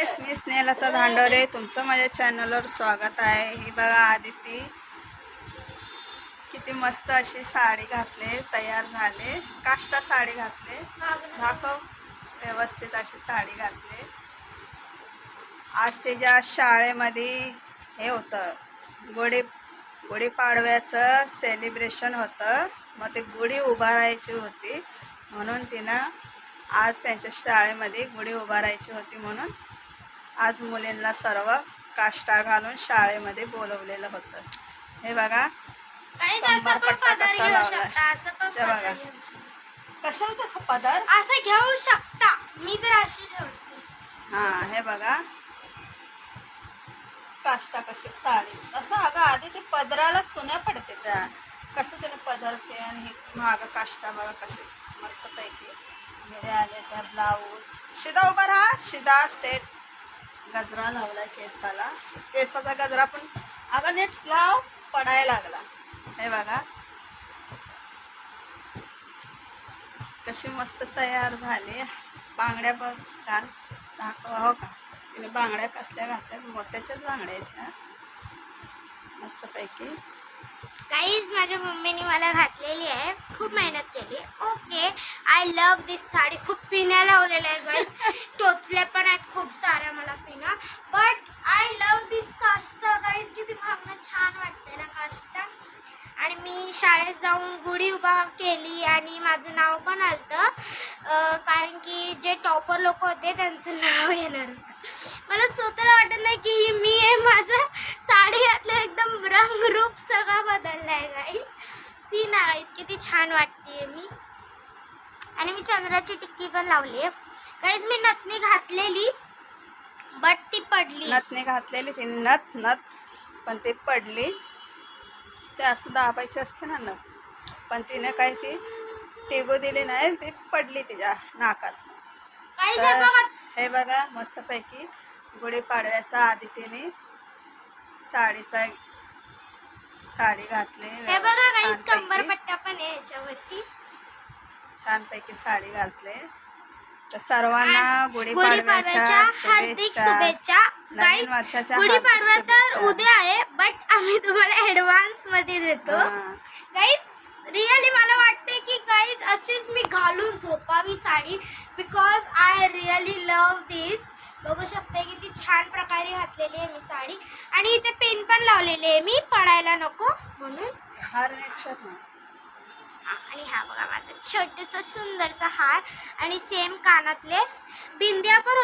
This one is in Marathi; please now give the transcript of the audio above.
गाईस, मी स्नेहलता धांडोरे, तुमचं माझ्या चॅनलवर स्वागत आहे. ही बघा आदिती किती मस्त अशी साडी घातले, तयार झाले. काष्टा साडी घातले, दाखव. व्यवस्थित अशी साडी घातली. आज तिच्या शाळेमध्ये हे होतं, गुढीपाडव्याचं सेलिब्रेशन होतं. मग ते गुढी उभारायची होती म्हणून तिनं आज त्यांच्या शाळेमध्ये गुढी उभारायची होती म्हणून आज मुलींना सर्व काष्टा घालून शाळेमध्ये बोलवलेलं होतं. हे बघा कंबरपट्टा कसा लावलाय ते बघा. कशाला तसं पदर असं घेऊ शकता, मी तर अशी ठेवते. हा हे बघा काष्टा कशी साडी असं. अगं आधी ते पदराला चुन्या पडते त्या, कसं त्याने पदरते आणि हे मागं काष्टा बघा कसे मस्त पैकी घरी आले. त्या ब्लाऊज शिदा उभा राहा, शिदा स्टेट. गजरा लावलाय केसाला, केसाचा गजरा पण अगं नीट लाव, पडायला लागला. हे बघा कशी मस्त तयार झाली. बांगड्या बघ घाल, दाखवा. हो का, तिने बांगड्या कसल्या घातल्या, मोत्याच्याच बांगड्या आहेत त्या मस्त पैकी. गाईज माझ्या मम्मीने मला घातलेली आहे, खूप मेहनत केली. ओके, आय लव्ह दिस साडी. खूप पिण्या लावलेल्या आहे गाईज, टोचल्या पण आहेत खूप साऱ्या मला पिना. But I love this kashta guys. किती भावना छान वाटते ना काष्टा. आणि मी शाळेत जाऊन गुढी उभा केली आणि माझं नाव पण आलं, कारण की जे टॉपर लोक होते त्यांचं नाव येणार होतं. मला स्वतःला वाटत नाही की ही मी आहे. माझं साडी घातलं, एकदम रंगरूप सगळं बदललं आहे गाईज. सीन आहे, किती छान वाटते मी. आणि मी चंद्राची टिक्की पण लावली आहे गाईज. मी नथनी घातलेली बट ती पडली. नथनी घातलेली ती नथ पण ती पडली. ते असं दाबायची असते ना नथ, पण तिने काही ती टिगू दिली नाही, ती पडली तिच्या नाकात. तर हे बघा मस्तपैकी गुढीपाडव्याचा आदितीने साडी घातली. हे बघा गाईज, कंबरपट्टा पण आहे याच्यावरती. छानपैकी साडी घातली. तर सर्वांना गुढीपाडव्याच्या हार्दिक शुभेच्छा. नवीन वर्षाच्या गुढीपाडवा तर उद्या आहे, बट आम्ही तुम्हाला ऍडव्हान्स मध्ये देतो गाईज. रिअली मला वाटते की गाईज अशीच मी घालून झोपावी sari, because I really love this. बघू शकते किती छान प्रकारे घातलेली आहे मी साडी. आणि इथे पेन पण लावलेली आहे मी, पडायला नको म्हणून. आणि हा बघा माझा छोटासा सुंदरसा हार आणि सेम कानातले बिंद्या पण